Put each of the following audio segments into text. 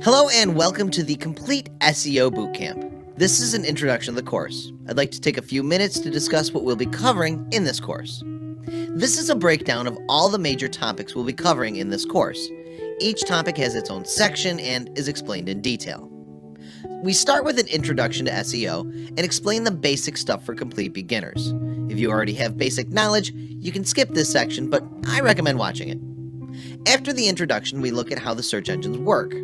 Hello and welcome to the Complete SEO Bootcamp. This is an introduction to the course. I'd like to take a few minutes to discuss what we'll be covering in this course. This is a breakdown of all the major topics we'll be covering in this course. Each topic has its own section and is explained in detail. We start with an introduction to SEO and explain the basic stuff for complete beginners. If you already have basic knowledge, you can skip this section, but I recommend watching it. After the introduction, we look at how the search engines work.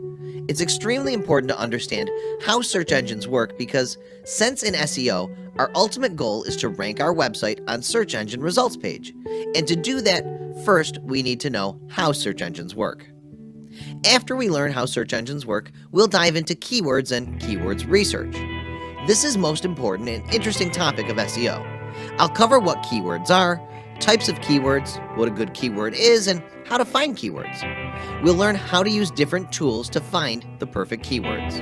It's extremely important to understand how search engines work because, since in SEO, our ultimate goal is to rank our website on search engine results page. And to do that, first we need to know how search engines work. After we learn how search engines work, we'll dive into keywords and keywords research. This is most important and interesting topic of SEO. I'll cover what keywords are, types of keywords, what a good keyword is, and how to find keywords. We'll learn how to use different tools to find the perfect keywords.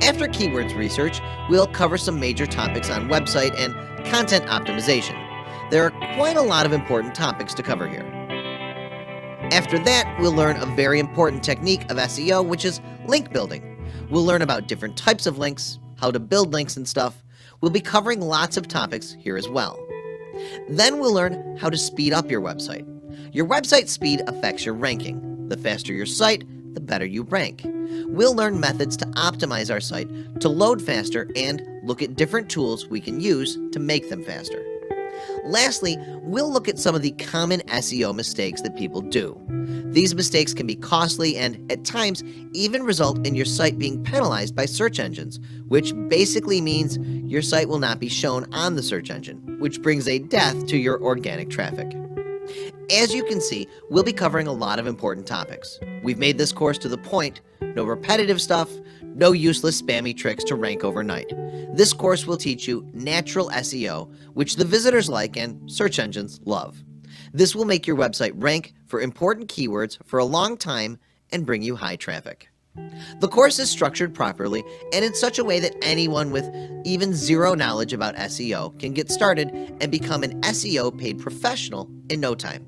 After keywords research, we'll cover some major topics on website and content optimization. There are quite a lot of important topics to cover here. After that, we'll learn a very important technique of SEO, which is link building. We'll learn about different types of links, how to build links and stuff. We'll be covering lots of topics here as well. Then we'll learn how to speed up your website. Your website speed affects your ranking. The faster your site, the better you rank. We'll learn methods to optimize our site to load faster and look at different tools we can use to make them faster. Lastly, we'll look at some of the common SEO mistakes that people do. These mistakes can be costly and, at times, even result in your site being penalized by search engines, which basically means your site will not be shown on the search engine, which brings a death to your organic traffic. As you can see, we'll be covering a lot of important topics. We've made this course to the point, no repetitive stuff, no useless spammy tricks to rank overnight. This course will teach you natural SEO, which the visitors like and search engines love. This will make your website rank for important keywords for a long time and bring you high traffic. The course is structured properly and in such a way that anyone with even zero knowledge about SEO can get started and become an SEO paid professional in no time,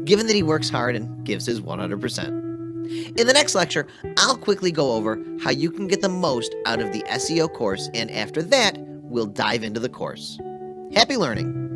given that he works hard and gives his 100%. In the next lecture, I'll quickly go over how you can get the most out of the SEO course, and after that, we'll dive into the course. Happy learning!